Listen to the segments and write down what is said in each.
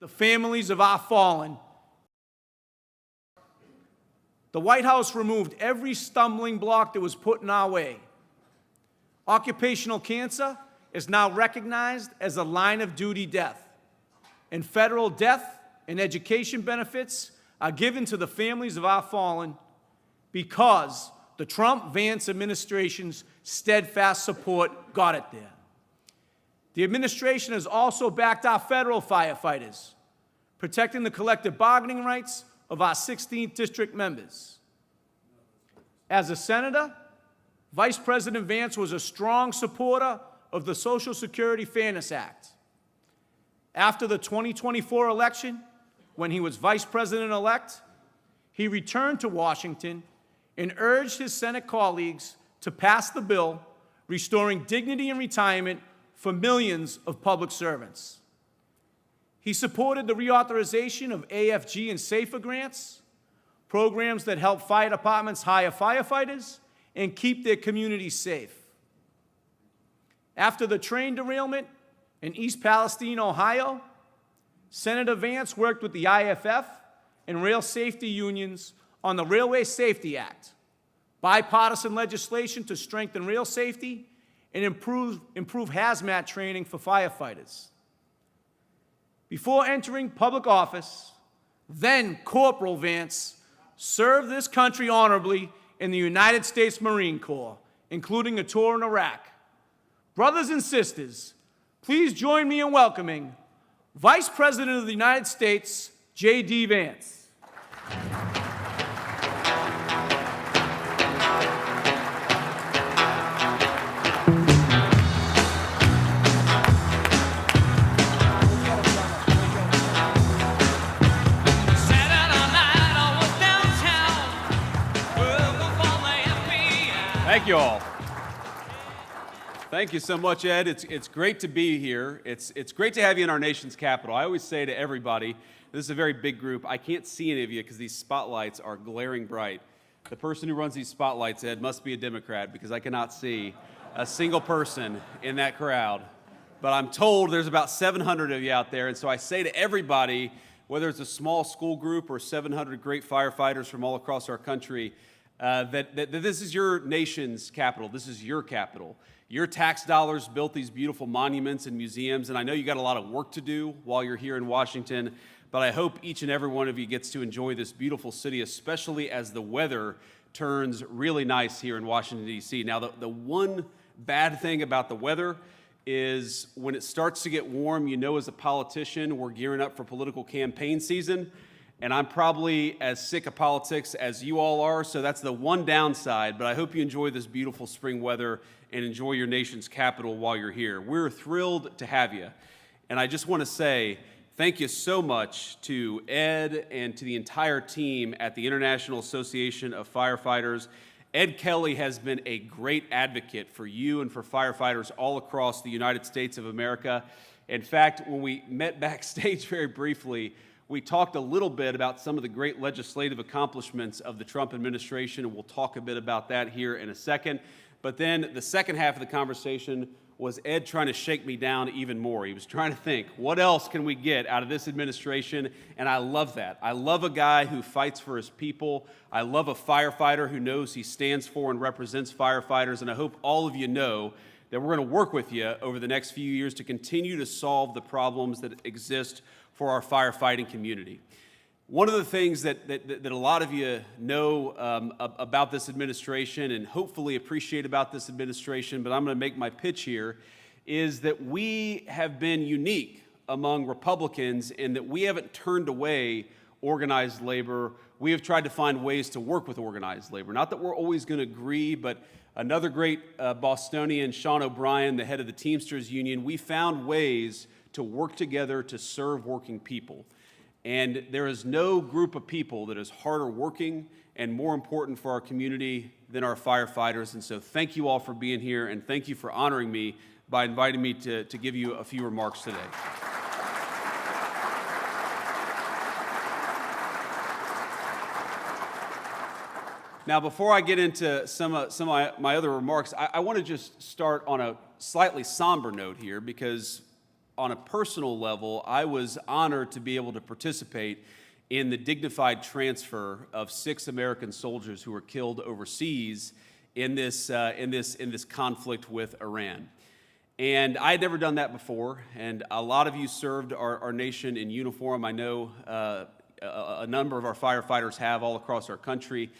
the families of our fallen. The White House removed every stumbling block that was put in our way. Occupational cancer is now recognized as a line of duty death, and federal death and education benefits are given to the families of our fallen because the Trump-Vance administration's steadfast support got it there. The administration has also backed our federal firefighters, protecting the collective bargaining rights of our 16th district members. As a senator, Vice President Vance was a strong supporter of the Social Security Fairness Act. After the 2024 election, when he was Vice President-elect, he returned to Washington and urged his Senate colleagues to pass the bill restoring dignity in retirement for millions of public servants. He supported the reauthorization of AFG and SAFER grants, programs that help fire departments hire firefighters and keep their communities safe. After the train derailment in East Palestine, Ohio, Senator Vance worked with the IFF and rail safety unions on the Railway Safety Act, bipartisan legislation to strengthen rail safety and improve hazmat training for firefighters. Before entering public office, then Corporal Vance served this country honorably in the United States Marine Corps, including a tour in Iraq. Brothers and sisters, please join me in welcoming Vice President of the United States, J.D. Vance. Thank you all. Thank you so much, Ed. It's great to be here. It's great to have you in our nation's capital. I always say to everybody, this is a very big group. I can't see any of you because these spotlights are glaring bright. The person who runs these spotlights, Ed, must be a Democrat because I cannot see a single person in that crowd. But I'm told there's about 700 of you out there, and so I say to everybody, whether it's a small school group or 700 great firefighters from all across our country, that this is your nation's capital. This is your capital. Your tax dollars built these beautiful monuments and museums, and I know you got a lot of work to do while you're here in Washington, but I hope each and every one of you gets to enjoy this beautiful city, especially as the weather turns really nice here in Washington, D.C. Now, the one bad thing about the weather is when it starts to get warm, you know, as a politician, we're gearing up for political campaign season. And I'm probably as sick of politics as you all are, so that's the one downside. But I hope you enjoy this beautiful spring weather and enjoy your nation's capital while you're here. We're thrilled to have you. And I just want to say thank you so much to Ed and to the entire team at the International Association of Firefighters. Ed Kelly has been a great advocate for you and for firefighters all across the United States of America. In fact, when we met backstage very briefly, we talked a little bit about some of the great legislative accomplishments of the Trump administration, and we'll talk a bit about that here in a second. But then the second half of the conversation was Ed trying to shake me down even more. He was trying to think, what else can we get out of this administration? And I love that. I love a guy who fights for his people. I love a firefighter who knows he stands for and represents firefighters. And I hope all of you know that we're going to work with you over the next few years to continue to solve the problems that exist for our firefighting community. One of the things that a lot of you know about this administration and hopefully appreciate about this administration, but I'm going to make my pitch here, is that we have been unique among Republicans in that we haven't turned away organized labor. We have tried to find ways to work with organized labor. Not that we're always going to agree, but another great Bostonian, Sean O'Brien, the head of the Teamsters Union, we found ways to work together to serve working people. And there is no group of people that is harder working and more important for our community than our firefighters. And so thank you all for being here, and thank you for honoring me by inviting me to give you a few remarks today. Now, before I get into some of my other remarks, I want to just start on a slightly somber note here, because on a personal level, I was honored to be able to participate in the dignified transfer of 6 American soldiers who were killed overseas in this conflict with Iran. And I had never done that before, and a lot of you served our nation in uniform. I know a number of our firefighters have all across our country.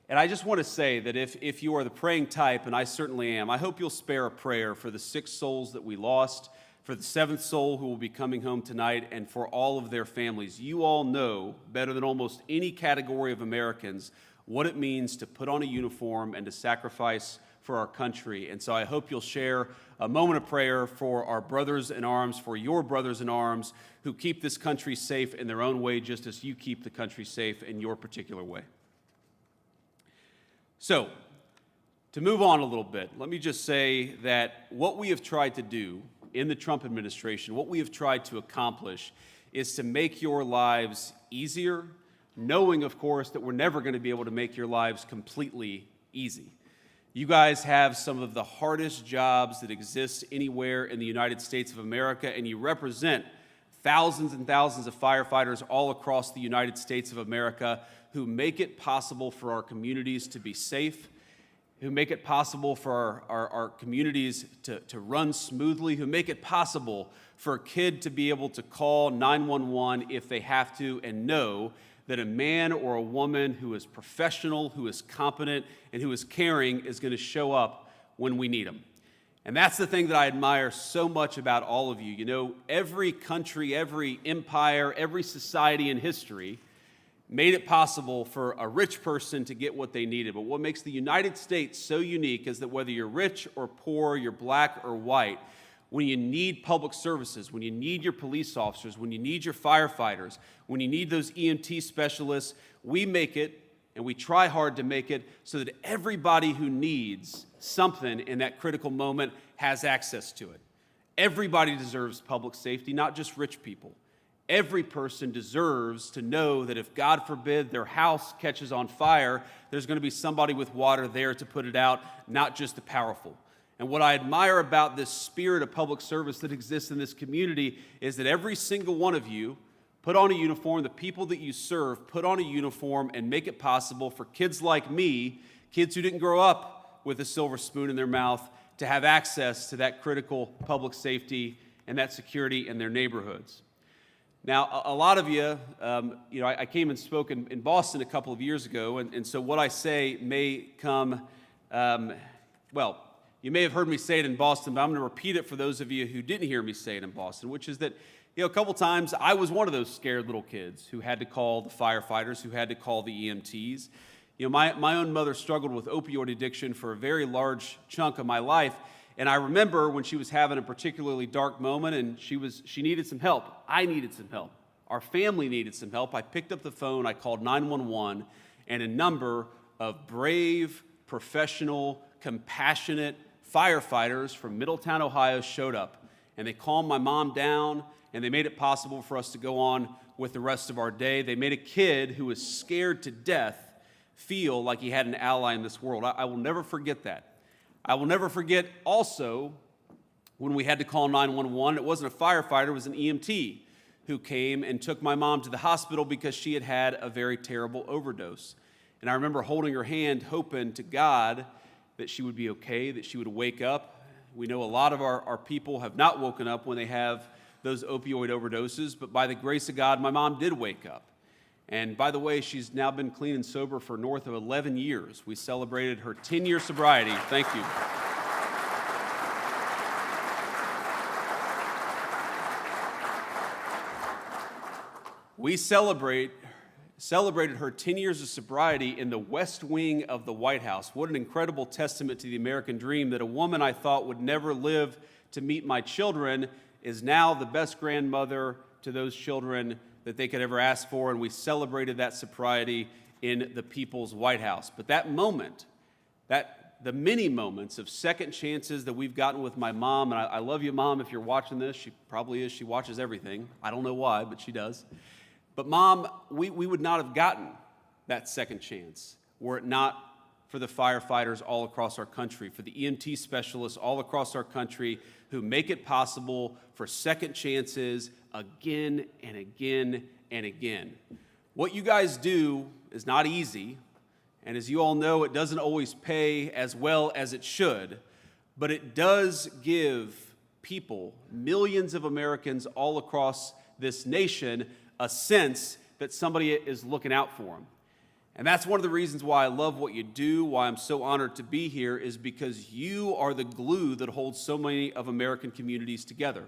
And I just want to say that if you are the praying type, and I certainly am, I hope you'll spare a prayer for the 6 souls that we lost, for the 7th soul who will be coming home tonight, and for all of their families. You all know better than almost any category of Americans what it means to put on a uniform and to sacrifice for our country. And so I hope you'll share a moment of prayer for our brothers in arms, for your brothers in arms who keep this country safe in their own way, just as you keep the country safe in your particular way. So, to move on a little bit, let me just say that what we have tried to do in the Trump administration, what we have tried to accomplish is to make your lives easier, knowing, of course, that we're never going to be able to make your lives completely easy. You guys have some of the hardest jobs that exist anywhere in the United States of America, and you represent thousands and thousands of firefighters all across the United States of America who make it possible for our communities to be safe, who make it possible for our communities to run smoothly, who make it possible for a kid to be able to call 911 if they have to and know that a man or a woman who is professional, who is competent, and who is caring is going to show up when we need them. And that's the thing that I admire so much about all of you. You know, every country, every empire, every society in history made it possible for a rich person to get what they needed. But what makes the United States so unique is that whether you're rich or poor, you're black or white, when you need public services, when you need your police officers, when you need your firefighters, when you need those EMT specialists, we make it, and we try hard to make it, so that everybody who needs something in that critical moment has access to it. Everybody deserves public safety, not just rich people. Every person deserves to know that if, God forbid, their house catches on fire, there's going to be somebody with water there to put it out, not just the powerful. And what I admire about this spirit of public service that exists in this community is that every single one of you put on a uniform, the people that you serve put on a uniform and make it possible for kids like me, kids who didn't grow up with a silver spoon in their mouth, to have access to that critical public safety and that security in their neighborhoods. Now, a lot of you, I came and spoke in Boston a couple of years ago, and so what I say may come, you may have heard me say it in Boston, but I'm going to repeat it for those of you who didn't hear me say it in Boston, which is that, a couple times I was one of those scared little kids who had to call the firefighters, who had to call the EMTs. My own mother struggled with opioid addiction for a very large chunk of my life, and I remember when she was having a particularly dark moment and she needed some help. I needed some help. Our family needed some help. I picked up the phone, I called 911, and a number of brave, professional, compassionate firefighters from Middletown, Ohio showed up, and they calmed my mom down, and they made it possible for us to go on with the rest of our day. They made a kid who was scared to death feel like he had an ally in this world. I will never forget that. I will never forget also when we had to call 911, it wasn't a firefighter, it was an EMT who came and took my mom to the hospital because she had had a very terrible overdose. And I remember holding her hand, hoping to God that she would be okay, that she would wake up. We know a lot of our people have not woken up when they have those opioid overdoses, but by the grace of God, my mom did wake up. And by the way, she's now been clean and sober for north of 11 years. We celebrated her 10-year sobriety. Thank you. We celebrated her 10 years of sobriety in the West Wing of the White House. What an incredible testament to the American dream that a woman I thought would never live to meet my children is now the best grandmother to those children that they could ever ask for, and we celebrated that sobriety in the People's White House. But that moment, the many moments of second chances that we've gotten with my mom, and I love you, Mom, if you're watching this. She probably is. She watches everything. I don't know why, but she does. But Mom, we would not have gotten that second chance were it not for the firefighters all across our country, for the EMT specialists all across our country who make it possible for second chances again and again and again. What you guys do is not easy, and as you all know, it doesn't always pay as well as it should, but it does give people, millions of Americans all across this nation, a sense that somebody is looking out for them. And that's one of the reasons why I love what you do, why I'm so honored to be here, is because you are the glue that holds so many of American communities together.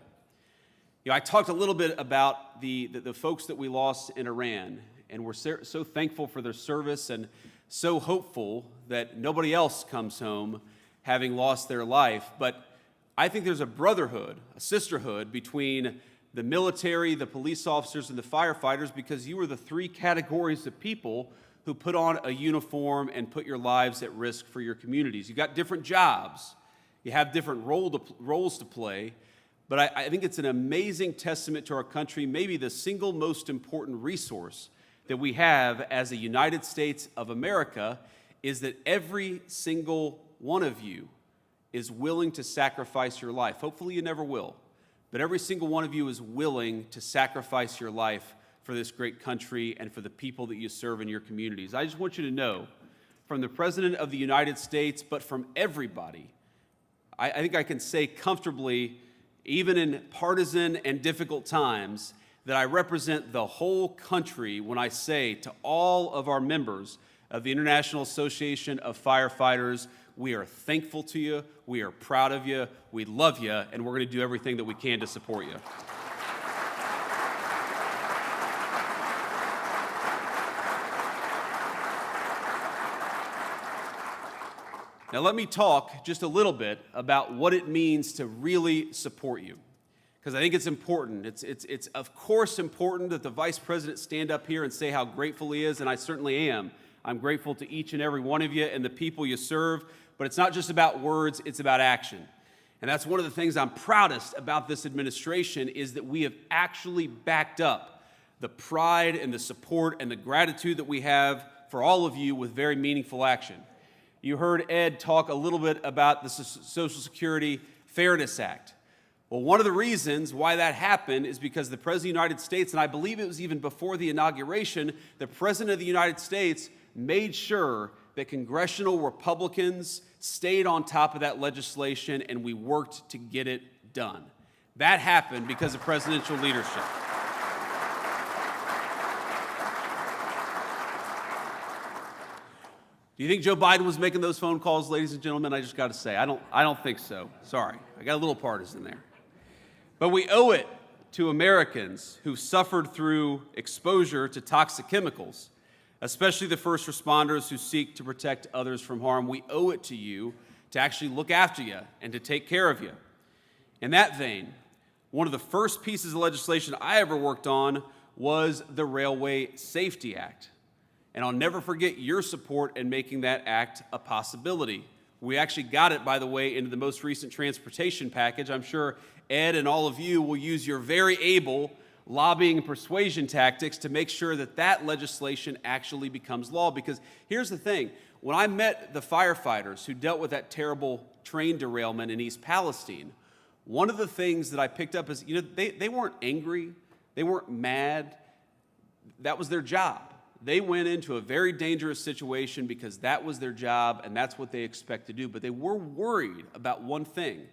You know, I talked a little bit about the folks that we lost in Iran, and we're so thankful for their service and so hopeful that nobody else comes home having lost their life. But I think there's a brotherhood, a sisterhood between the military, the police officers, and the firefighters, because you are the three categories of people who put on a uniform and put your lives at risk for your communities. You've got different jobs. You have different roles to play. But I think it's an amazing testament to our country, maybe the single most important resource that we have as a United States of America, is that every single one of you is willing to sacrifice your life. Hopefully you never will. But every single one of you is willing to sacrifice your life for this great country and for the people that you serve in your communities. I just want you to know, from the President of the United States, but from everybody, I think I can say comfortably, even in partisan and difficult times, that I represent the whole country when I say to all of our members of the International Association of Firefighters, we are thankful to you, we are proud of you, we love you, and we're going to do everything that we can to support you. Now let me talk just a little bit about what it means to really support you, because I think it's important. It's of course important that the Vice President stand up here and say how grateful he is, and I certainly am. I'm grateful to each and every one of you and the people you serve, but it's not just about words, it's about action. And that's one of the things I'm proudest about this administration, is that we have actually backed up the pride and the support and the gratitude that we have for all of you with very meaningful action. You heard Ed talk a little bit about the Social Security Fairness Act. Well, one of the reasons why that happened is because the President of the United States, and I believe it was even before the inauguration, the President of the United States made sure that congressional Republicans stayed on top of that legislation, and we worked to get it done. That happened because of presidential leadership. Do you think Joe Biden was making those phone calls, ladies and gentlemen? I just got to say, I don't think so. Sorry, I got a little partisan there. But we owe it to Americans who've suffered through exposure to toxic chemicals, especially the first responders who seek to protect others from harm. We owe it to you to actually look after you and to take care of you. In that vein, one of the first pieces of legislation I ever worked on was the Railway Safety Act. And I'll never forget your support in making that act a possibility. We actually got it, by the way, into the most recent transportation package. I'm sure Ed and all of you will use your very able lobbying and persuasion tactics to make sure that that legislation actually becomes law. Because here's the thing. When I met the firefighters who dealt with that terrible train derailment in East Palestine, one of the things that I picked up is, they weren't angry. They weren't mad. That was their job. They went into a very dangerous situation because that was their job and that's what they expect to do. But they were worried about one thing.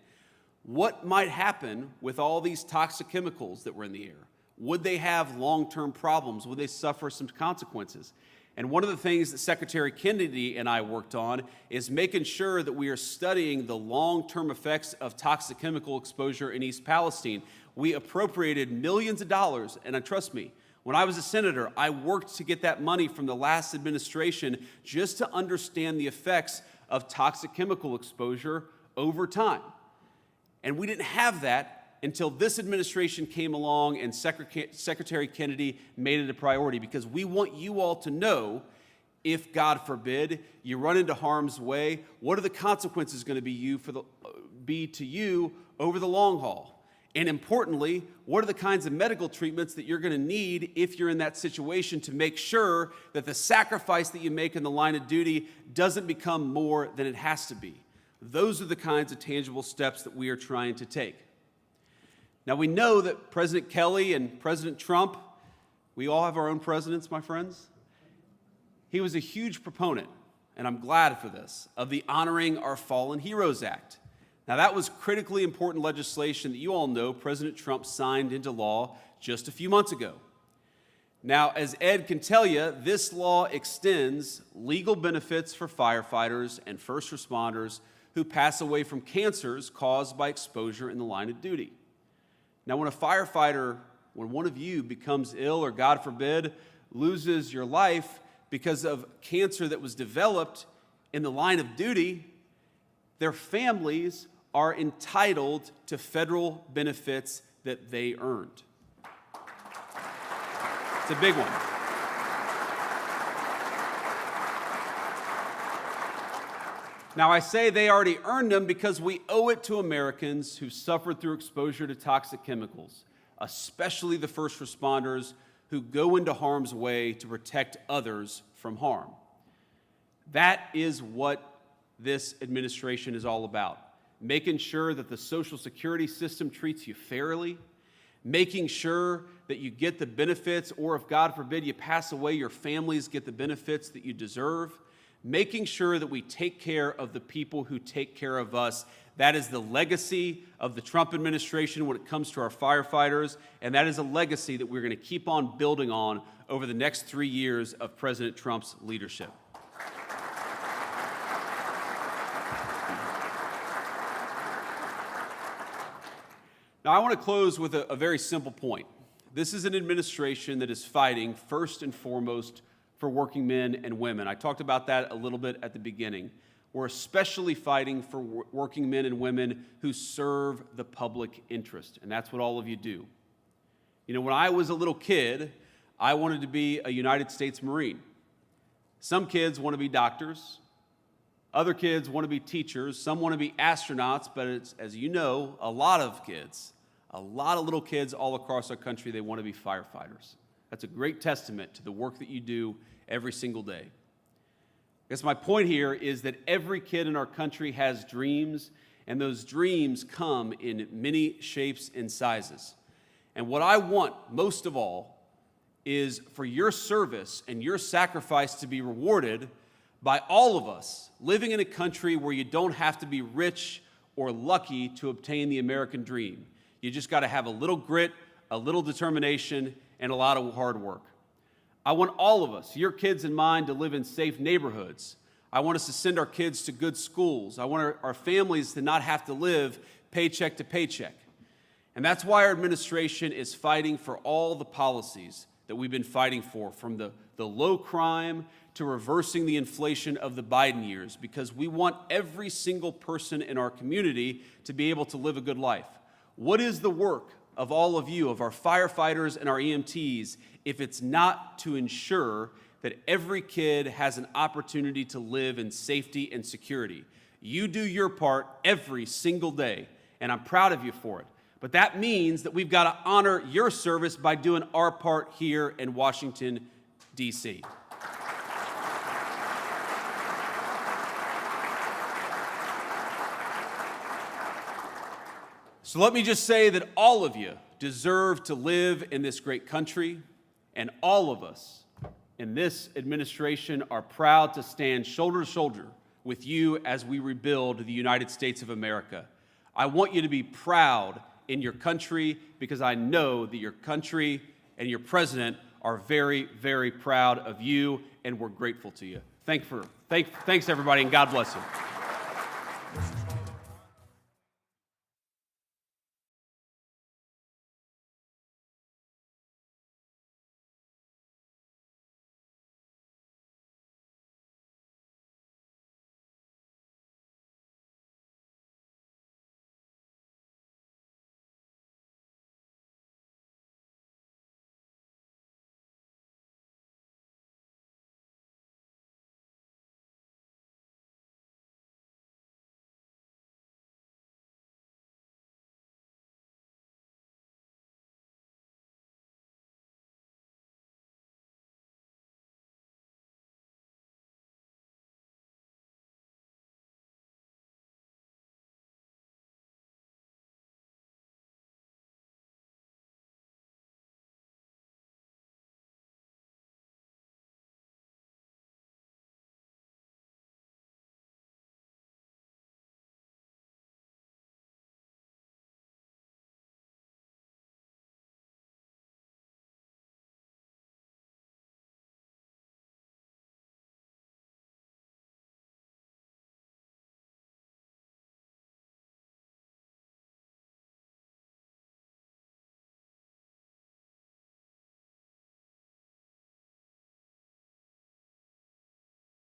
What might happen with all these toxic chemicals that were in the air? Would they have long-term problems? Would they suffer some consequences? And one of the things that Secretary Kennedy and I worked on is making sure that we are studying the long-term effects of toxic chemical exposure in East Palestine. We appropriated millions of dollars, and trust me, when I was a senator, I worked to get that money from the last administration just to understand the effects of toxic chemical exposure over time. And we didn't have that until this administration came along and Secretary Kennedy made it a priority, because we want you all to know, if, God forbid, you run into harm's way, what are the consequences going to be to you over the long haul? And importantly, what are the kinds of medical treatments that you're going to need if you're in that situation to make sure that the sacrifice that you make in the line of duty doesn't become more than it has to be? Those are the kinds of tangible steps that we are trying to take. Now, we know that President Kelly and President Trump, we all have our own presidents, my friends. He was a huge proponent, and I'm glad for this, of the Honoring Our Fallen Heroes Act. Now, that was critically important legislation that you all know President Trump signed into law just a few months ago. Now, as Ed can tell you, this law extends legal benefits for firefighters and first responders who pass away from cancers caused by exposure in the line of duty. Now, when a firefighter, when one of you becomes ill or, God forbid, loses your life because of cancer that was developed in the line of duty, their families are entitled to federal benefits that they earned. It's a big one. Now, I say they already earned them because we owe it to Americans who suffered through exposure to toxic chemicals, especially the first responders who go into harm's way to protect others from harm. That is what this administration is all about. Making sure that the Social Security system treats you fairly, making sure that you get the benefits, or if God forbid you pass away, your families get the benefits that you deserve, making sure that we take care of the people who take care of us. That is the legacy of the Trump administration when it comes to our firefighters, and that is a legacy that we're going to keep on building on over the next 3 years of President Trump's leadership. Now, I want to close with a very simple point. This is an administration that is fighting first and foremost for working men and women. I talked about that a little bit at the beginning. We're especially fighting for working men and women who serve the public interest, and that's what all of you do. You know, when I was a little kid, I wanted to be a United States Marine. Some kids want to be doctors. Other kids want to be teachers. Some want to be astronauts, but it's, as you know, a lot of little kids all across our country, they want to be firefighters. That's a great testament to the work that you do every single day. I guess my point here is that every kid in our country has dreams, and those dreams come in many shapes and sizes. And what I want most of all is for your service and your sacrifice to be rewarded by all of us living in a country where you don't have to be rich or lucky to obtain the American dream. You just got to have a little grit, a little determination, and a lot of hard work. I want all of us, your kids and mine, to live in safe neighborhoods. I want us to send our kids to good schools. I want our families to not have to live paycheck to paycheck. And that's why our administration is fighting for all the policies that we've been fighting for, from the low crime to reversing the inflation of the Biden years, because we want every single person in our community to be able to live a good life. What is the work of all of you, of our firefighters and our EMTs, if it's not to ensure that every kid has an opportunity to live in safety and security? You do your part every single day, and I'm proud of you for it. But that means that we've got to honor your service by doing our part here in Washington, D.C. So let me just say that all of you deserve to live in this great country, and all of us in this administration are proud to stand shoulder to shoulder with you as we rebuild the United States of America. I want you to be proud in your country, because I know that your country and your president are very, very proud of you, and we're grateful to you. Thanks everybody, and God bless you.